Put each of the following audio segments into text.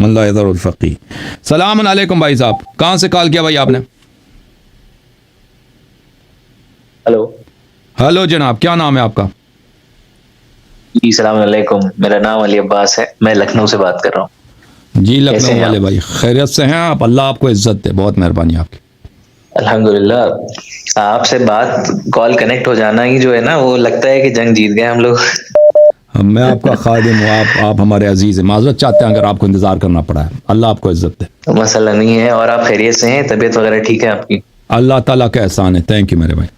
من لا يذر الفقی. سلام علیکم بھائی صاحب, کہاں سے کال کیا بھائی آپ نے؟ ہلو. ہلو جناب, کیا نام ہے آپ کا؟ جی السلام علیکم, میرا نام علی عباس ہے, میں لکھنؤ سے بات کر رہا ہوں. جی کیسے لکھنؤ ہیں والے آپ؟ بھائی, خیریت سے ہیں آپ؟ اللہ آپ کو عزت دے, بہت مہربانی آپ کی. الحمدللہ. آپ سے بات کال کنیکٹ ہو جانا ہی جو ہے نا, وہ لگتا ہے کہ جنگ جیت گئے ہم لوگ. میں آپ کا خادم ہوں, آپ ہمارے عزیز ہیں. معذرت چاہتے ہیں اگر آپ کو انتظار کرنا پڑا ہے. اللہ آپ کو عزت دے. مسئلہ نہیں ہے. اور آپ خیریت سے ہیں؟ طبیعت وغیرہ ٹھیک ہے آپ کی؟ اللہ تعالیٰ کا احسان ہے. تھینک یو میرے بھائی.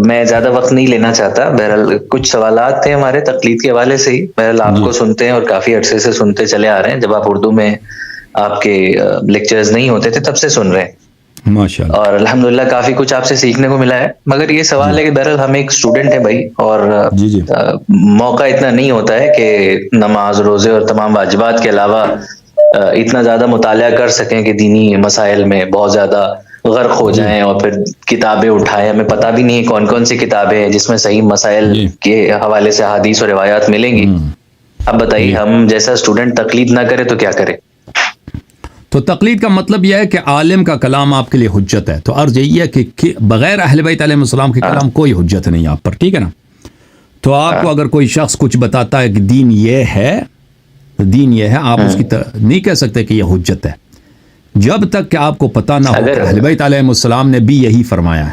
میں زیادہ وقت نہیں لینا چاہتا. بہرحال کچھ سوالات تھے ہمارے تقلید کے حوالے سے ہی. بہرحال آپ جی کو سنتے ہیں اور کافی عرصے سے سنتے چلے آ رہے ہیں. جب آپ اردو میں آپ کے لیکچرز نہیں ہوتے تھے تب سے سن رہے ہیں, ماشاء اللہ. اور الحمدللہ کافی کچھ آپ سے سیکھنے کو ملا ہے. مگر یہ جی سوال ہے کہ بہرحال ہم ایک اسٹوڈنٹ ہیں بھائی, اور جی جی موقع اتنا نہیں ہوتا ہے کہ نماز روزے اور تمام واجبات کے علاوہ اتنا زیادہ مطالعہ کر سکیں کہ دینی مسائل میں بہت زیادہ غرق ہو جی جائیں اور پھر کتابیں اٹھائیں. ہمیں پتہ بھی نہیں کون کون سی کتابیں ہیں جس میں صحیح مسائل جی کے حوالے سے حدیث اور روایات ملیں گی. اب بتائیے, جی. ہم جیسا اسٹوڈنٹ تقلید نہ کرے تو کیا کرے؟ تو تقلید کا مطلب یہ ہے کہ عالم کا کلام آپ کے لیے حجت ہے. تو عرض یہی ہے کہ بغیر اہل بیت علیہ السلام کے کلام کوئی حجت نہیں آپ پر, ٹھیک ہے نا. تو آپ کو اگر کوئی شخص کچھ بتاتا ہے کہ دین یہ ہے, دین یہ ہے, آپ اس کی نہیں کہہ سکتے کہ یہ حجت ہے جب تک کہ آپ کو پتہ نہ ہو کہ اہل بیت علیہ السلام نے بھی یہی فرمایا ہے.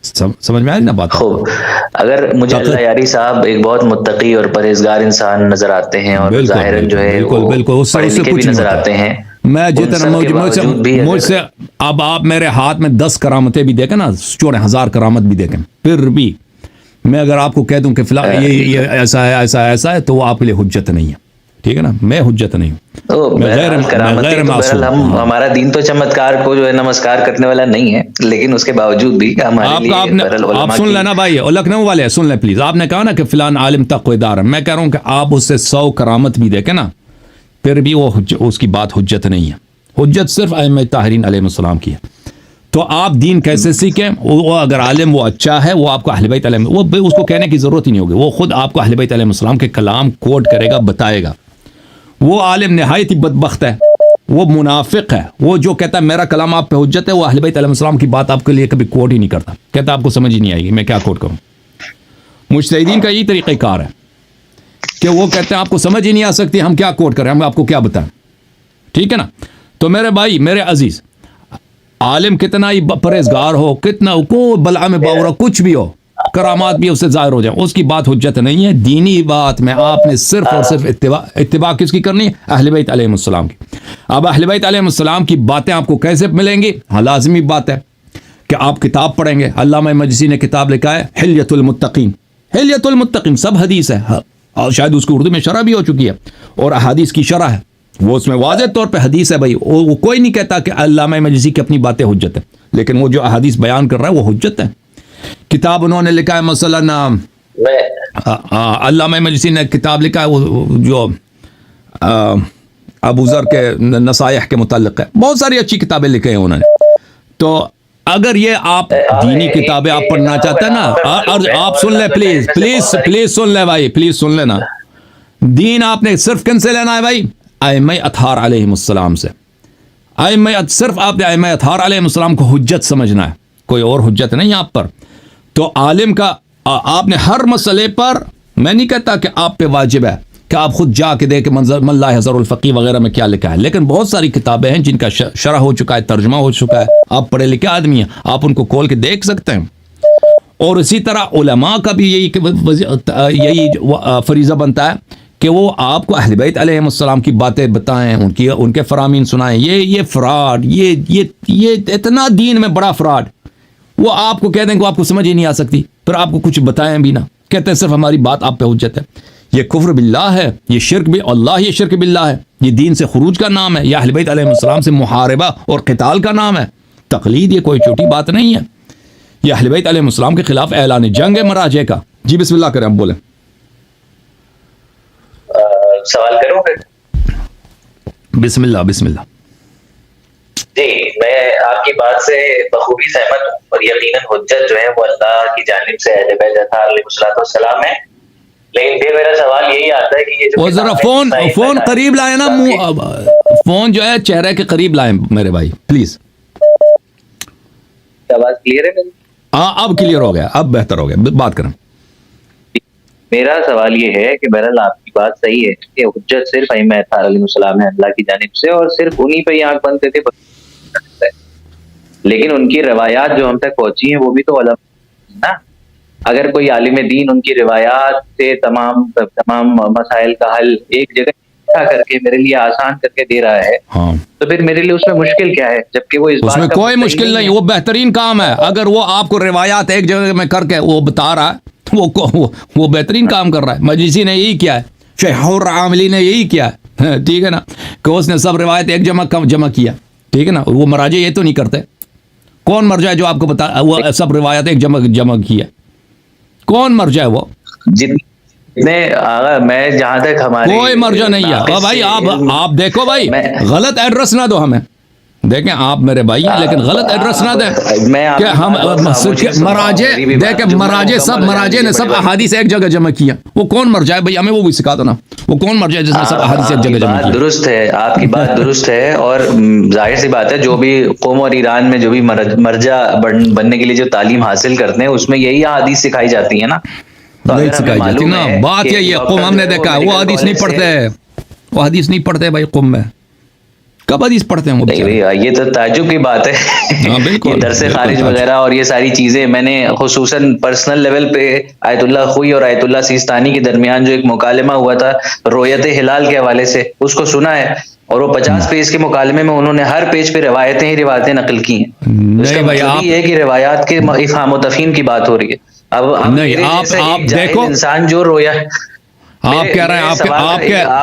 سمجھ میں آئی نا بات آپ کو؟ خوب. اگر مجھے اللہ یاری صاحب ایک بہت متقی اور پرہیزگار انسان نظر آتے ہیں, اور بالکل ظاہراً جو بالکل ہے بالکل وہ بالکل, اس پڑھے سے لکھے بھی کچھ نہیں نظر ہوتا آتے ہے. ہیں, میں ان جتنا سب کے باوجود بھی مجھ اگر سے اب آپ میرے ہاتھ میں 10 کرامتیں بھی دیکھیں نا, 14,000 کرامت بھی دیکھیں, پھر بھی میں اگر آپ کو کہہ دوں کہ فلاں یہ ایسا ہے ایسا ایسا ہے, تو وہ آپ کے لیے حجت نہیں ہے, ٹھیک ہے نا. میں حجت نہیں ہوں, میں بہرحال کرامتی غیر تو بہرحال معصوم. ہاں, ہمارا دین تو چمتکار کو جو ہے نمسکار کرنے والا نہیں ہے, لیکن اس کے باوجود بھی ہمارے آپ لیے بہرحال آپ علماء سن کی لینا بھائی, اور لکھنؤ والے سن لیں پلیز. آپ نے کہا نا کہ فلان عالم تقوی دار ہے, میں کہہ رہا ہوں کہ آپ اس سے 100 کرامت بھی دیکھیں نا, پھر بھی وہ اس کی بات حجت نہیں ہے. حجت صرف ائمہ طاہرین علیہ السلام کی ہے. تو آپ دین کیسے سیکھیں؟ وہ اگر عالم وہ اچھا ہے, وہ آپ کو اہل بیت علیہ, وہ اس کو کہنے کی ضرورت ہی نہیں ہوگی, وہ خود آپ کو اہل بیت علیہ السلام کے کلام کوٹ کرے گا, بتائے گا. وہ عالم نہایت ہی بدبخت ہے, وہ منافق ہے, وہ جو کہتا ہے میرا کلام آپ پہ حجت ہے, وہ اہل بیت علیہ السلام کی بات آپ کے لیے کبھی کوٹ ہی نہیں کرتا, کہتا آپ کو سمجھ ہی نہیں آئے گی, میں کیا کوٹ کروں. مجتہدین کا یہی طریقہ کار ہے کہ وہ کہتے ہیں آپ کو سمجھ ہی نہیں آ سکتی, ہم کیا کوٹ کریں, ہم آپ کو کیا بتائیں, ٹھیک ہے نا. تو میرے بھائی, میرے عزیز, عالم کتنا ہی پرہیزگار ہو, کتنا کو بلعہ میں باورا کچھ بھی ہو, کرامات بھی اس سے ظاہر ہو جائیں, اس کی بات حجت نہیں ہے. دینی بات میں آپ نے صرف اور صرف اتباع کس کی کرنی ہے؟ اہل بیت علیہ السلام کی. اب اہل بیت علیہ السلام کی باتیں آپ کو کیسے ملیں گی؟ ہاں, لازمی بات ہے کہ آپ کتاب پڑھیں گے. علامہ مجلسی نے کتاب لکھا ہے حلیۃ المتقین, حلیۃ المتقین, سب حدیث ہے, اور شاید اس کو اردو میں شرح بھی ہو چکی ہے, اور احادیث کی شرح ہے, وہ اس میں واضح طور پہ حدیث ہے بھائی. وہ کوئی نہیں کہتا کہ علامہ مجلسی کی اپنی باتیں حجت ہے, لیکن وہ جو احادیث بیان کر رہا ہے وہ حجت ہے. کتاب انہوں نے لکھا ہے, مثلا علامہ مجلسی نے کتاب لکھا ہے وہ جو ابو ذر کے نصائح کے متعلق ہے. بہت ساری اچھی کتابیں لکھے ہیں انہوں نے. تو اگر یہ آپ دینی کتابیں آپ پڑھنا چاہتے ہیں نا, اور آپ سن لیں پلیز پلیز پلیز سن لیں بھائی, پلیز سن لینا. دین آپ نے صرف کن سے لینا ہے بھائی؟ ائمہ اطہار علیہ السلام سے. صرف آپ نے ائمہ اطہار علیہ السلام کو حجت سمجھنا ہے, کوئی اور حجت نہیں آپ پر. تو عالم کا آپ نے ہر مسئلے پر, میں نہیں کہتا کہ آپ پہ واجب ہے کہ آپ خود جا کے دیکھ من لا یذر الفقی وغیرہ میں کیا لکھا ہے, لیکن بہت ساری کتابیں ہیں جن کا شرح ہو چکا ہے, ترجمہ ہو چکا ہے, آپ پڑھے لکھے آدمی ہیں, آپ ان کو کھول کے دیکھ سکتے ہیں. اور اسی طرح علماء کا بھی یہی فریضہ بنتا ہے کہ وہ آپ کو اہل بیت علیہ السلام کی باتیں بتائیں, ان کے فرامین سنائیں. یہ فراڈ, یہ اتنا دین میں بڑا فراڈ, وہ آپ کو کہہ دیں کہ آپ کو سمجھ ہی نہیں آ سکتی, پھر آپ کو کچھ بتائیں بھی نہ, کہتے ہیں صرف ہماری بات آپ پہ حجت ہے. یہ کفر باللہ ہے, یہ شرک بھی, اللہ یہ شرک باللہ ہے, یہ دین سے خروج کا نام ہے, یہ اہل بیت علیہ السلام سے محاربہ اور قتال کا نام ہے. تقلید یہ کوئی چھوٹی بات نہیں ہے, یہ اہل بیت علیہ السلام کے خلاف اعلان جنگ ہے مراجع کا. جی بسم اللہ کریں, اب بولیں. سوال کروں پھر؟ بسم اللہ بسم اللہ. جی, میں آپ کی بات سے بخوبی سہمت ہوں, اور یقیناً حجت جو ہے وہ اللہ کی جانب سے اہل بیت علیہ السلام ہے. لیکن پھر میرا سوال یہی آتا ہے کہ یہ جو وہ ذرا فون قریب لائے نا، فون جو ہے چہرے کے قریب لائیں میرے بھائی پلیز. آواز کلیئر ہے میری؟ ہاں اب کلیئر ہو گیا، اب بہتر ہو گیا، بات کریں. میرا سوال یہ ہے کہ بہرحال آپ کی بات صحیح ہے کہ حجت صرف ائمہ اطہار علیہ السلام ہے اللہ کی جانب سے، اور صرف انہی پہ ہی آنکھ بند کر کے، لیکن ان کی روایات جو ہم تک پہنچی ہیں وہ بھی تو علماء نا. اگر کوئی عالم دین ان کی روایات سے تمام مسائل کا حل ایک جگہ کر کے میرے لیے آسان کر کے دے رہا ہے، ہاں تو پھر میرے لیے اس میں مشکل کیا ہے؟ جبکہ وہ اس میں کوئی مشکل نہیں، وہ بہترین کام ہے. اگر وہ آپ کو روایات ایک جگہ میں کر کے وہ بتا رہا ہے، وہ بہترین کام کر رہا ہے. مجلسی نے یہی کیا ہے، شیخ العاملی نے یہی کیا ہے، ٹھیک ہے نا، کہ اس نے سب روایت ایک جمع کیا، ٹھیک ہے نا. وہ مراجع یہ تو نہیں کرتے. کون مرجع ہے جو آپ کو بتا وہ سب روایت ایک جمع کیا؟ کون مرجع ہے وہ؟ میں جہاں تک ہمارے کوئی مرجع نہیں ہے. بھائی آپ دیکھو بھائی، غلط ایڈریس نہ دو ہمیں. دیکھیں آپ میرے بھائی ہیں لیکن غلط ایڈریس نہ دیں کہ ہم مراجع سب احادیث ایک جگہ جمع کیا. وہ کون مرجع ہے بھائی؟ ہمیں وہ بھی سکھا دو نا. وہ کون مرجع ہے جس نے سب احادیث ایک جگہ جمع کیا؟ درست ہے، آپ کی بات درست ہے، اور ظاہر سی بات ہے جو بھی قوم اور ایران میں جو بھی مرجع بننے کے لیے جو تعلیم حاصل کرتے ہیں اس میں یہی احادیث سکھائی جاتی ہے نا. نہیں سکھائی جاتی نا. بات یہی ہے، قوم ہم نے دیکھا وہ حدیث نہیں پڑھتے، وہ حدیث نہیں پڑھتے بھائی. قوم میں کب حدیث پڑھتے ہیں وہ؟ یہ تو تعجب کی بات ہے. بالکل درس خارج وغیرہ اور یہ ساری چیزیں میں نے خصوصاً پرسنل لیول پہ آیت اللہ خوئی اور آیت اللہ سیستانی کے درمیان جو ایک مکالمہ ہوا تھا رویت ہلال کے حوالے سے، اس کو سنا ہے، اور وہ 50 پیج کے مکالمے میں انہوں نے ہر پیج پہ روایتیں نقل کی ہیں. اس کا مطلب یہ ہے کہ روایات کے افہام و تفہیم کی بات ہو رہی ہے. اب نہیں آپ دیکھو انسان جو رویا آپ کہہ رہے ہیں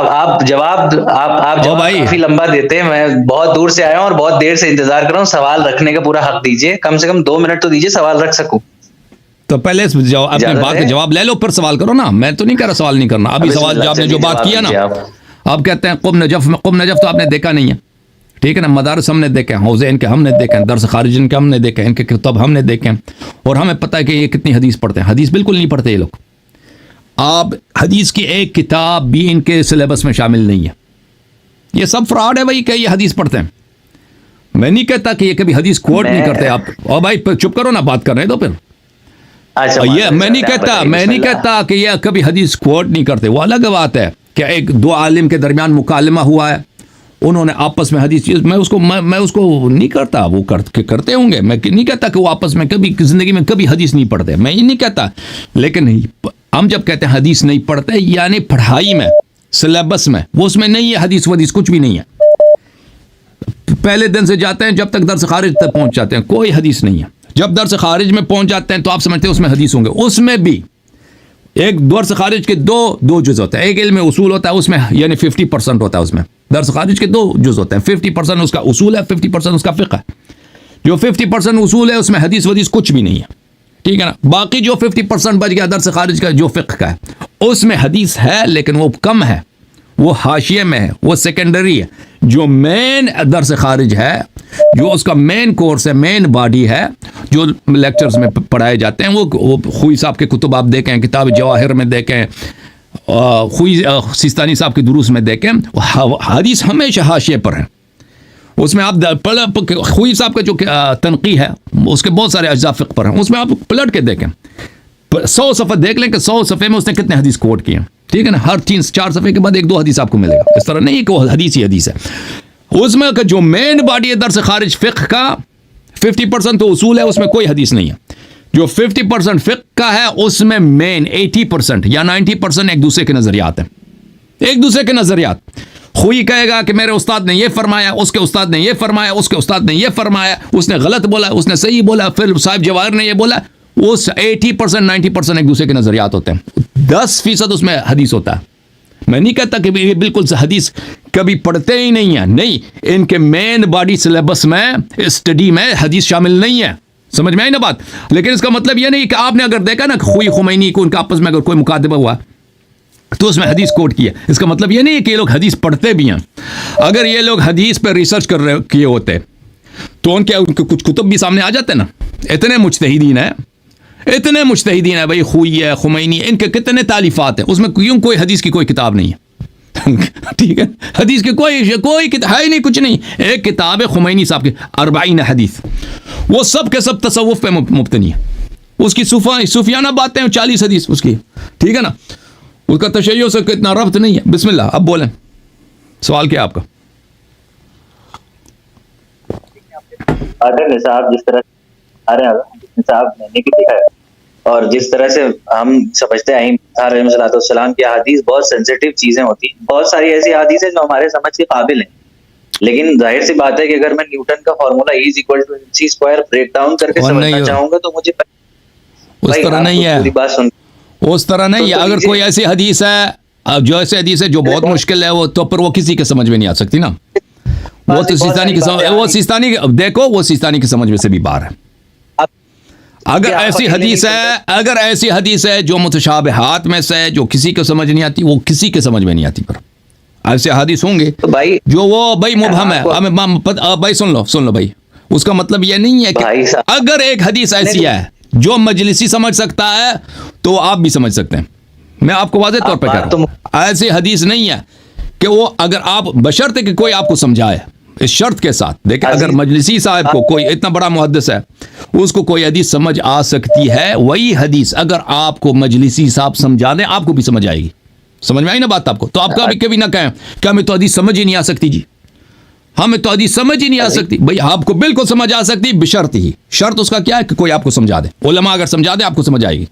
آپ جواب کافی لمبا دیتے ہیں. میں بہت دور سے آیا ہوں اور بہت دیر سے انتظار کر رہا ہوں. سوال رکھنے کا پورا حق دیجیے، کم سے کم 2 منٹ تو دیجیے سوال رکھ سکوں. تو پہلے اپنی بات کا جواب لے لو پھر سوال کرو نا. میں تو نہیں کہہ رہا سوال نہیں کرنا. ابھی سوال آپ نے جو بات کیا نا، آپ کہتے ہیں قم نجف تو آپ نے دیکھا نہیں ہے، ٹھیک ہے نا. مدارس ہم نے دیکھے ہیں، حوزے ان کے ہم نے دیکھے ہیں، درس خارج ان کے ہم نے دیکھے ہیں، ان کے کتاب ہم نے دیکھے ہیں، اور ہمیں پتہ ہے کہ یہ کتنی حدیث پڑھتے ہیں. حدیث بالکل نہیں پڑھتے یہ لوگ. آپ حدیث کی ایک کتاب بھی ان کے سلیبس میں شامل نہیں ہے. یہ سب فراڈ ہے بھائی کہ یہ حدیث پڑھتے ہیں. میں نہیں کہتا کہ یہ کبھی حدیث کوٹ نہیں کرتے. آپ اور بھائی چپ کرو نا، بات کر رہے ہیں تو پھر یہ میں نہیں کہتا کہ یہ کبھی حدیث کوٹ نہیں کرتے. وہ الگ بات ہے کہ ایک دو عالم کے درمیان مکالمہ ہوا ہے، انہوں نے آپس میں حدیث میں اس کو نہیں کرتا. وہ کرتے ہوں گے. میں نہیں کہتا کہ وہ آپس میں کبھی زندگی میں کبھی حدیث نہیں پڑھتے، میں یہ نہیں کہتا. لیکن ہم جب کہتے ہیں حدیث نہیں پڑھتے، یعنی پڑھائی میں سلیبس میں وہ اس میں نہیں ہے. حدیث ودیث کچھ بھی نہیں ہے. پہلے دن سے جاتے ہیں جب تک درس خارج تک پہنچ جاتے ہیں کوئی حدیث نہیں ہے. جب درس خارج میں پہنچ جاتے ہیں تو آپ سمجھتے ہیں اس میں حدیث ہوں گے. اس میں بھی ایک درس خارج کے دو جز ہوتے ہیں. ایک علم اصول ہوتا ہے، اس میں یعنی 50% ہوتا ہے. اس میں درس خارج کے 2 جز ہوتے ہیں. 50% اس کا اصول ہے، 50% اس کا فقہ ہے. جو 50% اصول ہے اس میں حدیث ودیث کچھ بھی نہیں ہے، ٹھیک ہے نا. باقی جو 50% بچ گیا درس خارج کا جو فقہ کا ہے، اس میں حدیث ہے لیکن وہ کم ہے، وہ حاشیے میں ہے، وہ سیکنڈری ہے. جو مین درس خارج ہے، جو اس کا مین کورس ہے، مین باڈی ہے، جو لیکچرز میں پڑھائے جاتے ہیں، وہ خوئی صاحب کے کتب آپ دیکھیں، کتاب جواہر میں دیکھیں، خوئی سیستانی صاحب کے دروس میں دیکھیں، حدیث ہمیشہ حاشیے پر ہے. اس میں آپ خوئی صاحب کا جو تنقیح ہے اس کے بہت سارے اجزاء فقہ پر ہیں. اس میں آپ پلٹ کے دیکھیں، 100 صفحے دیکھ لیں کہ 100 صفحے میں اس نے کتنے حدیث کوٹ کیے ہیں، ٹھیک ہے نا. ہر 3-4 صفحے کے بعد 1-2 حدیث آپ کو ملے گا. اس طرح نہیں کہ وہ حدیث ہی حدیث ہے. اس میں کہ جو مین باڈی ہے درس خارج فقہ کا، 50% تو اصول ہے، اس میں کوئی حدیث نہیں ہے. جو 50% فقہ کا ہے اس میں مین 80% یا 90% ایک دوسرے کے نظریات ہیں. ایک دوسرے کے نظریات. خوئی کہے گا کہ میرے استاد نے یہ فرمایا، اس کے استاد نے یہ فرمایا، اس کے استاد نے یہ فرمایا، اس نے غلط بولا، اس نے صحیح بولا، پھر صاحب جواہر نے یہ بولا. اس 80% 90% ایک دوسرے کے نظریات ہوتے ہیں. 10% اس میں حدیث ہوتا ہے. میں نہیں کہتا کہ یہ بالکل حدیث کبھی پڑھتے ہی نہیں ہیں، نہیں. ان کے مین باڈی سلیبس میں اسٹڈی میں حدیث شامل نہیں ہے. سمجھ میں آئی نا بات. لیکن اس کا مطلب یہ نہیں کہ آپ نے اگر دیکھا نا خوئی خمینی کو ان کا آپس میں اگر کوئی مکاتبہ ہوا تو اس میں حدیث کوٹ کیا، اس کا مطلب یہ نہیں ہے کہ یہ لوگ حدیث پڑھتے بھی ہیں. اگر یہ لوگ حدیث پہ ریسرچ کیے ہوتے تو ان کے کچھ کتب بھی سامنے آ جاتے نا. اتنے مجتہدین ہیں، اتنے مجتہدین ہیں بھائی، خوئی ہے، خمینی، ان کے کتنے تالیفات ہیں، اس میں کیوں کوئی حدیث کی کوئی کتاب نہیں ہے؟ ٹھیک ہے، حدیث کے کوئی کتاب ہے ہی نہیں، کچھ نہیں. ایک کتاب ہے خمینی صاحب کی 40 حدیث، وہ سب کے سب تصوف پہ مبتنی ہے. اس کی صوفیانہ باتیں 40 حدیث اس کی، ٹھیک ہے نا، اس کا تشیع سے اتنا ربط نہیں ہے. بسم اللہ، اب بولیں، سوال کیا آپ کا؟ نصاب جس طرح نصاب میں نے دیکھا ہے، اور جس طرح سے ہم سمجھتے ہیں علیہ السلام کی احادیث بہت سینسیٹیو چیزیں ہوتی ہیں. بہت ساری ایسی احادیث ہیں جو ہمارے سمجھ کے قابل ہیں، لیکن ظاہر سی بات ہے کہ اگر میں نیوٹن کا فارمولا E=mc² بریک ڈاؤن کر کے سمجھنا چاہوں گا تو مجھے اس طرح نہیں ہے، اس طرح نہیں ہے. اگر کوئی ایسی حدیث ہے جو جو بہت مشکل ہے، وہ تو پھر وہ کسی کے سمجھ میں نہیں آ سکتی نا. وہ تو سیستانی دیکھو، وہ سیستانی کی سمجھ میں سے بھی باہر ہے. اگر ایسی حدیث ہے جو متشابہات میں سے ہے، جو کسی کو سمجھ نہیں آتی، وہ کسی کے سمجھ میں نہیں آتی. پر ایسے حدیث ہوں گے جو وہ بھائی مبہم ہے. بھائی سن لو بھائی، اس کا مطلب یہ نہیں ہے کہ اگر ایک حدیث ایسی ہے جو مجلسی سمجھ سکتا ہے تو آپ بھی سمجھ سکتے ہیں. میں آپ کو واضح طور پہ کہہ رہا ہوں، ایسی حدیث نہیں ہے کہ وہ اگر آپ بشرط کہ کوئی آپ کو سمجھائے، اس شرط کے ساتھ دیکھیں، اگر مجلسی صاحب کو کوئی اتنا بڑا محدث ہے، اس کو کوئی حدیث سمجھ آ سکتی ہے، وہی حدیث اگر آپ کو مجلسی صاحب سمجھا دیں آپ کو بھی سمجھ آئے گی. سمجھ میں آئی نا بات آپ کو؟ تو آپ کبھی نہ کہیں کہ ہمیں تو حدیث سمجھ ہی نہیں آ سکتی. جی ہمیں تو حدیث سمجھ ہی نہیں آ سکتی. بھائی آپ کو بالکل سمجھ آ سکتی، بشرط ہی. شرط اس کا کیا ہے کہ کوئی آپ کو سمجھا دے. علماء اگر سمجھا دے آپ کو سمجھ آئے گی.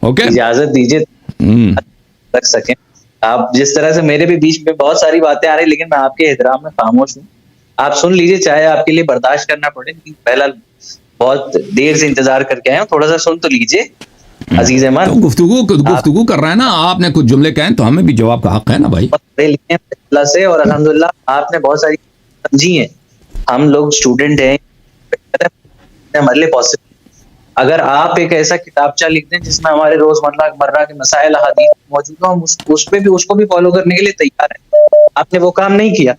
اوکے، اجازت دیجیے رکھ سکیں آپ. جس طرح سے میرے بھی بیچ میں بہت ساری باتیں آ رہی، لیکن میں آپ کے احترام میں خاموش ہوں. آپ سن لیجیے، چاہے آپ کے لیے برداشت کرنا پڑے، لیکن پہلا بہت دیر سے انتظار کر کے آئے ہوں، تھوڑا سا سن تو لیجیے. عزیز احمد، گفتگو کر رہے ہیں نا آپ، نے کچھ جملے کہیں تو ہمیں بھی جواب کا حق ہے نا بھائی. اللہ سے، اور الحمدللہ آپ نے بہت ساری سمجھی ہیں. ہم لوگ اسٹوڈنٹ ہیں، ہمارے لیے پاسبل. اگر آپ ایک ایسا کتابچہ لکھ دیں جس میں ہمارے روزمرہ کے مسائل احادیث موجود ہوں، ہم اس کو بھی فالو کرنے کے لیے تیار ہیں. آپ نے وہ کام نہیں کیا.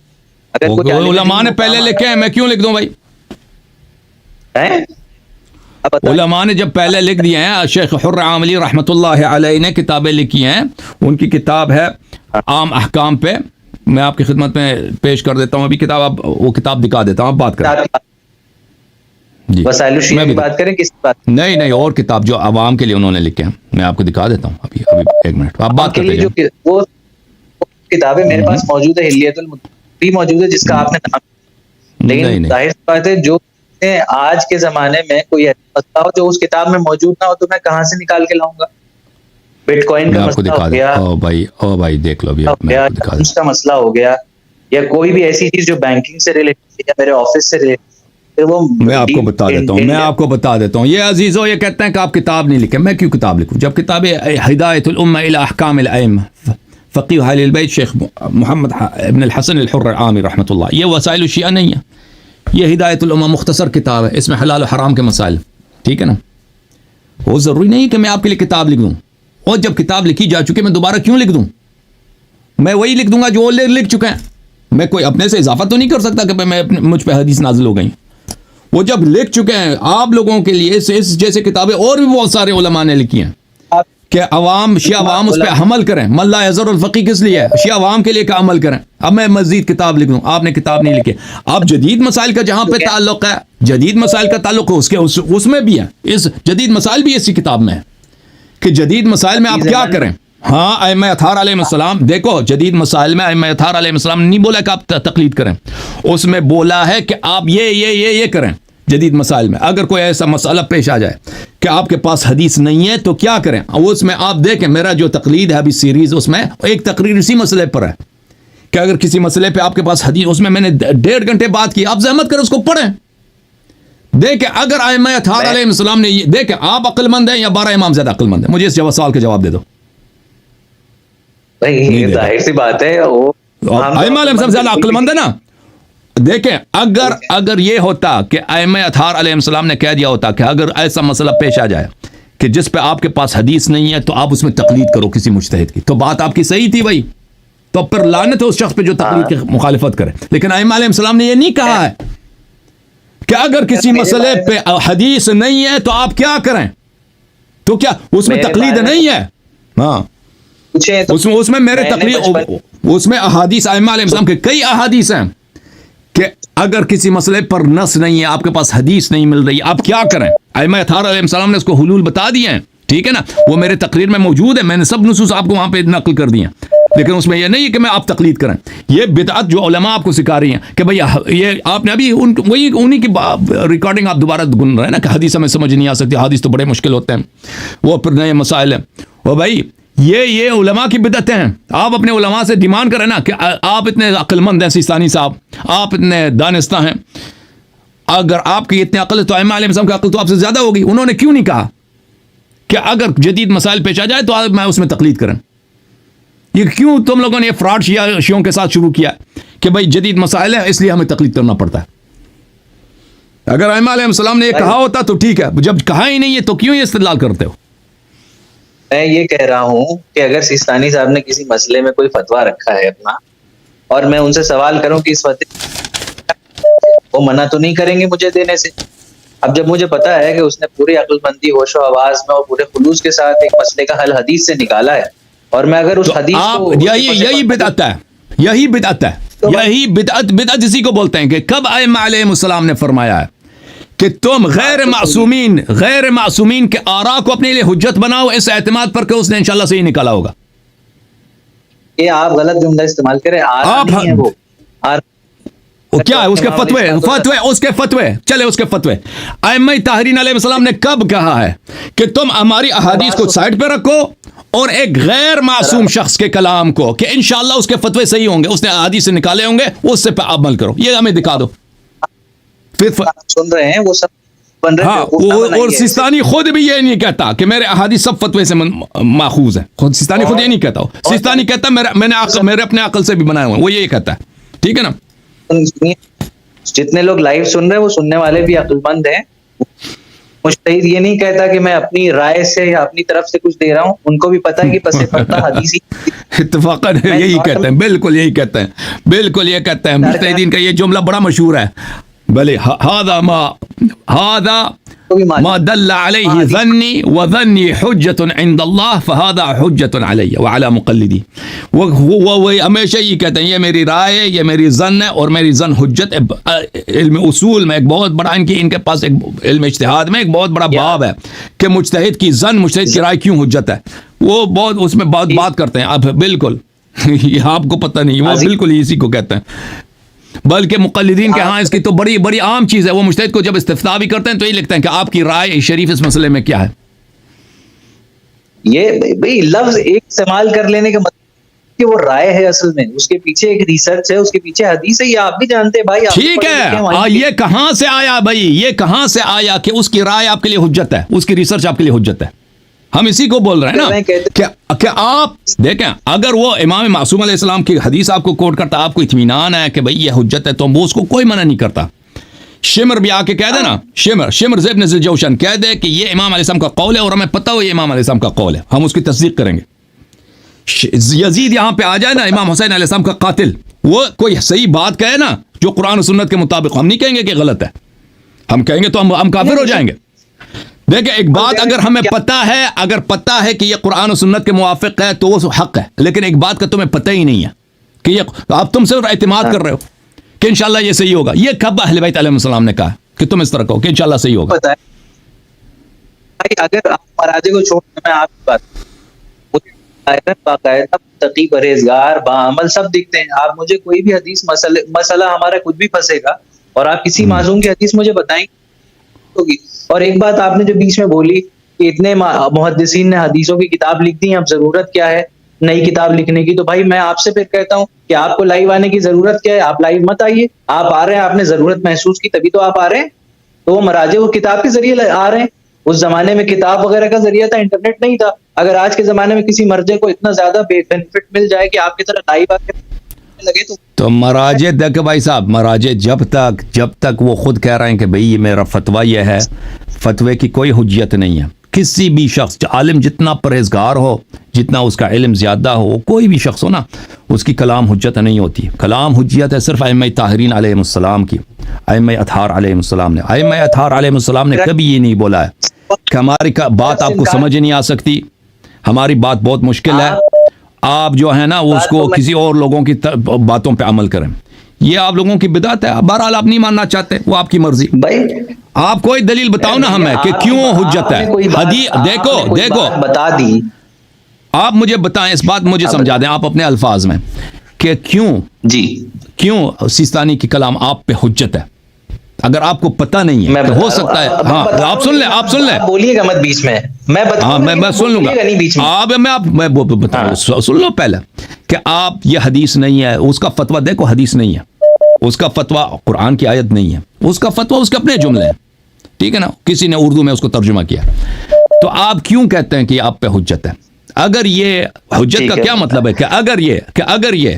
علماء نے پہلے لکھے ہیں، میں کیوں لکھ دوں بھائی؟ علماء نے جب پہلے لکھ دیے ہیں، شیخ حر عاملی رحمۃ اللہ علیہ نے کتابیں لکھی ہیں. ان کی کتاب ہے عام احکام پہ، میں آپ کی خدمت میں پیش کر دیتا ہوں. ابھی کتاب وہ کتاب دکھا دیتا ہوں، آپ بات کریں. جی وسائل الشیعہ کی بات کریں، کس بات؟ نہیں، اور کتاب جو عوام کے لیے انہوں نے لکھے ہیں، میں آپ کو دکھا دیتا ہوں. ابھی ایک منٹ، آپ بات کرتے جائیں. وہ کتابیں میرے پاس موجود ہے، حلیت المتقی موجود ہے، جس کا آپ نے نام، لیکن ظاہر سی بات ہے جو آج کے زمانے میں کوئی مسئلہ ہو جو اس کتاب میں موجود نہ ہو تو میں کہاں سے نکال کے لاؤں گا؟ بٹ کوائن کا مسئلہ ہو گیا، او بھائی دیکھ لو، اس کا مسئلہ ہو گیا، یا کوئی بھی ایسی چیز جو بینکنگ سے ریلیٹڈ یا میرے آفس سے ریلیٹڈ. میں آپ کو بتا دیتا ہوں. یہ عزیزو، یہ کہتے ہیں کہ آپ کتاب نہیں لکھیں. میں کیوں کتاب لکھوں جب کتاب ہدایت الامہ الی احکام الائمہ فقیہ اہل البیت شیخ محمد ابن الحسن الحر عامر رحمۃ اللہ، یہ وسائل الشیعہ نہیں ہے. یہ ہدایت الامہ مختصر کتاب ہے، اس میں حلال و حرام کے مسائل، ٹھیک ہے نا. وہ ضروری نہیں کہ میں آپ کے لیے کتاب لکھ دوں، اور جب کتاب لکھی جا چکی میں دوبارہ کیوں لکھ دوں؟ میں وہی لکھ دوں گا جو وہ لکھ چکے ہیں. میں کوئی اپنے سے اضافہ تو نہیں کر سکتا کہ میں مجھ پہ حدیث نازل ہو گئی. وہ جب لکھ چکے ہیں آپ لوگوں کے لیے، جیسے کتابیں اور بھی بہت سارے علماء نے لکھی ہیں کہ شیعہ عوام اس پہ عمل کریں. من لا یضر الفقیہ کس لیے ہے؟ شیعہ عوام کے لیے کہ عمل کریں. اب میں مزید کتاب لکھ دوں، آپ نے کتاب نہیں لکھی. اب جدید مسائل کا جہاں پہ تعلق ہے، جدید مسائل کا تعلق ہے، اس میں بھی ہے، اس جدید مسائل بھی اسی کتاب میں ہے کہ جدید مسائل میں آپ کیا کریں. ہاں، ائمہ اطہار علیہ السلام، دیکھو جدید مسائل میں ائمہ اطہار علیہ السلام نے نہیں بولا کہ آپ تقلید کریں، اس میں بولا ہے کہ آپ یہ کریں. جدید مسائل میں اگر کوئی ایسا مسئلہ پیش آ جائے کہ آپ کے پاس حدیث نہیں ہے تو کیا کریں. اس میں آپ دیکھیں میرا جو تقلید ہے ابھی سیریز، اس میں ایک تقریر اسی مسئلے پر ہے کہ اگر کسی مسئلے پہ آپ کے پاس حدیث، اس میں نے 1.5 گھنٹے بات کی. آپ زحمت کریں اس کو پڑھیں، دیکھیں اگر ائمہ اطہار علیہ السلام نے دیکھیں آپ عقل مند ہیں یا 12 امام زیادہ عقل مند ہیں. مجھے اس سوال کا جواب دے دو. ظاہر سی بات ہے ائمہ علیہ السلام زیادہ عقل مند ہے نا. دیکھیں اگر یہ ہوتا کہ ائمہ اطہار علیہ السلام نے کہہ دیا ہوتا کہ اگر ایسا مسئلہ پیش آ جائے کہ جس پہ آپ کے پاس حدیث نہیں ہے تو آپ اس میں تقلید کرو کسی مجتہد کی، تو بات آپ کی صحیح تھی بھائی. تو پھر لعنت ہے اس شخص پہ جو تقلید کی مخالفت کرے. لیکن ائمہ علیہ السلام نے یہ نہیں کہا ہے کہ اگر کسی مسئلے پہ حدیث نہیں ہے تو آپ کیا کریں. تو کیا اس میں میرے تقلید بارے میں نہیں ہے؟ ہاں پوچھیں تو اس میں میرے میں نے تقلید، بچپن اس میں احادیث ائمہ علیہ السلام کے کئی احادیث ہیں کہ اگر کسی مسئلے پر نص نہیں ہے، آپ کے پاس حدیث نہیں مل رہی، آپ کیا کریں؟ ائمہ اطہار علیہ السلام نے اس کو حلول بتا دیے ہیں، ٹھیک ہے نا، وہ میرے تقریر میں موجود ہے، میں نے سب نصوص آپ کو وہاں پہ نقل کر دی ہیں، لیکن اس میں یہ نہیں ہے کہ میں آپ تقلید کریں۔ یہ بدعت جو علماء آپ کو سکھا رہی ہیں کہ بھئی یہ آپ نے ابھی وہی انہی کی ریکارڈنگ آپ دوبارہ گن رہے ہیں نا کہ حدیث ہمیں سمجھ نہیں آ سکتی، حدیث تو بڑے مشکل ہوتے ہیں، وہ پھر نئے مسائل ہیں۔ وہ بھائی یہ علماء کی بدعتیں ہیں، آپ اپنے علماء سے ڈیمانڈ کریں نا کہ آپ اتنے عقل مند ہیں سیستانی صاحب، آپ اتنے دانستہ ہیں، اگر آپ کی اتنی عقل ہے تو ائمہ علیہ السلام کی عقل تو آپ سے زیادہ ہوگی، انہوں نے کیوں نہیں کہا کہ اگر جدید مسائل پیش آ جائے تو آپ میں اس میں تقلید کریں؟ یہ کیوں تم لوگوں نے یہ فراڈ شیعوں کے ساتھ شروع کیا کہ بھائی جدید مسائل ہیں اس لیے ہمیں تقلید کرنا پڑتا ہے؟ اگر ائمہ علیہ السلام نے یہ کہا ہوتا تو ٹھیک ہے، جب کہا ہی نہیں ہے تو کیوں یہ استدلال کرتے ہو؟ میں یہ کہہ رہا ہوں کہ اگر سیستانی صاحب نے کسی مسئلے میں کوئی فتویٰ رکھا ہے اپنا، اور میں ان سے سوال کروں کہ اس فتوے وہ منع تو نہیں کریں گے مجھے دینے سے؟ اب جب مجھے پتا ہے کہ اس نے پوری عقل مندی، ہوش و حواس میں اور پورے خلوص کے ساتھ ایک مسئلے کا حل حدیث سے نکالا ہے، اور میں اگر اس تو حدیث آپ کو یہی بدعت ہے، یہی بدعت ہے، یہی بدعت اسی کو بولتے ہیں کہ کب ائمہ علیہ السلام نے فرمایا ہے کہ تم غیر معصومین کے آراء کو اپنے لیے حجت بناؤ اس اعتماد پر کہ اس نے انشاءاللہ صحیح نکالا ہوگا؟ یہ آپ غلط جملہ استعمال کریں، آراء نہیں ہے وہ کیا ہے؟ اس کے فتوے چلے، اس کے فتوے ائمہ طاہرین علیہ السلام نے کب کہا ہے کہ تم ہماری احادیث کو سائڈ پہ رکھو اور ایک غیر معصوم شخص کے کلام کو کہ انشاءاللہ اس کے فتوے صحیح ہوں گے، اس نے احادیث سے نکالے ہوں گے، اس سے پہ عمل کرو، یہ ہمیں دکھا دو۔ سن رہے ہیں وہ سب بن رہے ہاں، اور سیستانی خود بھی یہ نہیں کہتا کہ میرے احادیث سب فتوے سے ماخوذ ہیں، خود سیستانی خود یہ نہیں کہتا، سیستانی کہتا میں نے میرے اپنے عقل سے بھی بنائے ہوئے ہیں، وہ یہی کہتا ہے، ٹھیک ہے نا؟ جتنے لوگ لائیو سن رہے ہیں وہ سننے والے بھی عقل مند ہیں، مجتہد یہ نہیں کہتا کہ میں اپنی رائے سے یا اپنی طرف سے کچھ دے رہا ہوں، ان کو بھی پتہ ہے کہ پس پردہ حدیث اتفاقاً یہی کہتے ہیں، بالکل یہی کہتے ہیں، بالکل یہ کہتے ہیں، مجتہدین کا یہ جملہ بڑا مشہور ہے، بھلے هذا ما دل عليه ظني وظني حجة عند الله فهذا حجة علي وعلى مقلدي، وہ ہمیشہ یہ کہتے ہیں یہ میری رائے ہے، یہ میری ظن ہے، اور میری ظن حجت ہے۔ علم اصول میں ایک بہت بڑا ان کے پاس ایک علم اجتہاد میں ایک بہت بڑا باب ہے کہ مجتہد کی ظن، مجتہد کی رائے کیوں حجت ہے، وہ بہت اس میں بات کرتے ہیں۔ اب بالکل یہ آپ کو پتہ نہیں، وہ بالکل اسی کو کہتے ہیں، بلکہ مقلدین کے ہاں اس کی تو بڑی بڑی عام چیز ہے، وہ مجتہد کو جب استفتاء بھی کرتے ہیں تو یہ لکھتے ہیں کہ آپ کی رائے شریف اس مسئلے میں کیا ہے۔ یہ بھئی لفظ ایک استعمال کر لینے کا مطلب کہ وہ رائے ہے، اصل میں اس کے پیچھے ایک ریسرچ ہے، اس کے پیچھے حدیث ہے، یہ آپ بھی جانتے ہیں بھائی۔ ٹھیک ہے، یہ کہاں سے آیا بھائی، یہ کہاں سے آیا کہ اس کی رائے آپ کے لیے حجت ہے، اس کی ریسرچ آپ کے لیے حجت ہے؟ ہم اسی کو بول رہے ہیں نا کہ آپ دیکھیں، اگر وہ امام معصوم علیہ السلام کی حدیث آپ کو کوٹ کرتا، آپ کو اطمینان ہے کہ بھئی یہ حجت ہے، تو وہ اس کو کوئی منع نہیں کرتا۔ شمر بھی آ کے کہہ دے نا، شمر ابن ذوالجوشن کہہ دے کہ یہ امام علیہ السلام کا قول ہے اور ہمیں پتہ ہو یہ امام علیہ السلام کا قول ہے، ہم اس کی تصدیق کریں گے۔ یزید یہاں پہ آ جائے نا، امام حسین علیہ السلام کا قاتل، وہ کوئی صحیح بات کہے نا جو قرآن و سنت کے مطابق، ہم نہیں کہیں گے کہ غلط ہے، ہم کہیں گے تو ہم کافر ہو جائیں گے۔ دیکھیں، ایک بات اگر ہمیں پتہ ہے کہ یہ قرآن و سنت کے موافق ہے تو وہ حق ہے، لیکن ایک بات کا تمہیں پتہ ہی نہیں ہے کہ یہ آپ تم صرف اعتماد کر رہے ہو کہ انشاءاللہ یہ صحیح ہوگا۔ یہ کب اہل بیت علیہ السلام نے کہا کہ تم اس طرح کہو کہ انشاءاللہ صحیح ہوگا؟ اگر آپ مراجع کو چھوڑ کے میں آپ کی بات باقاعدہ تقی، پرہیزگار، باعمل سب دکھتے ہیں، آپ مجھے کوئی بھی حدیث مسئلہ ہمارا کچھ بھی پھنسے گا اور آپ کسی معصوم کی حدیث مجھے بتائیں ہوگی۔ اور ایک بات آپ نے جو بیچ میں بولی کہ اتنے محدثین نے حدیثوں کی کتاب لکھ دی، اب ضرورت کیا ہے نئی کتاب لکھنے کی؟ تو بھائی میں آپ سے پھر کہتا ہوں کہ آپ کو لائیو آنے کی ضرورت کیا ہے؟ آپ لائیو مت آئیے، آپ آ رہے ہیں، آپ نے ضرورت محسوس کی تبھی تو آپ آ رہے ہیں، تو وہ مراجع وہ کتاب کے ذریعے آ رہے ہیں۔ اس زمانے میں کتاب وغیرہ کا ذریعہ تھا، انٹرنیٹ نہیں تھا۔ اگر آج کے زمانے میں کسی مرجع کو اتنا زیادہ بینیفٹ مل جائے کہ آپ کی طرح لائیو آ کے لگے تو مراجع دیکھ بھائی صاحب، مراجع جب تک وہ خود کہہ رہے ہیں کہ بھئی یہ میرا فتویٰ یہ ہے، فتوے کی کوئی حجیت نہیں ہے۔ کسی بھی شخص، عالم جتنا پرہیزگار ہو، جتنا اس کا علم زیادہ ہو، کوئی بھی شخص ہو نا، اس کی کلام حجت نہیں ہوتی۔ کلام حجیت ہے صرف ائمہ طاہرین علیہ السلام کی، ائمہ اطہار علیہ السلام نے۔ ائمہ اطہار علیہ السلام نے کبھی یہ نہیں بولا ہے کہ ہماری بات آپ کو سمجھ نہیں آ سکتی, ہماری بات بہت مشکل ہے, آپ جو ہے نا اس کو کسی اور لوگوں کی باتوں پہ عمل کریں, یہ آپ لوگوں کی بدعت ہے. بہرحال آپ نہیں ماننا چاہتے, وہ آپ کی مرضی. بھائی آپ کوئی دلیل بتاؤ نا ہمیں کہ کیوں حجت ہے. حدیث دیکھو بتا دی, آپ مجھے بتائیں, اس بات مجھے سمجھا دیں آپ اپنے الفاظ میں کہ کیوں سیستانی کی کلام آپ پہ حجت ہے. اگر آپ کو پتہ نہیں ہے کہ ہو سکتا ہے, ہاں آپ سن لیں, بولیے گا مت بیچ میں, ہاں میں سن لوں گا, آپ میں بتاؤں سن لو پہلے کہ آپ یہ حدیث نہیں ہے, اس کا فتویٰ دیکھو, حدیث نہیں ہے اس کا فتویٰ, قرآن کی آیت نہیں ہے اس کا فتویٰ, اس کے اپنے جملے ہیں, ٹھیک ہے نا, کسی نے اردو میں اس کو ترجمہ کیا. تو آپ کیوں کہتے ہیں کہ یہ آپ پہ حجت ہے؟ اگر یہ حجت کا کیا مطلب ہے کہ اگر یہ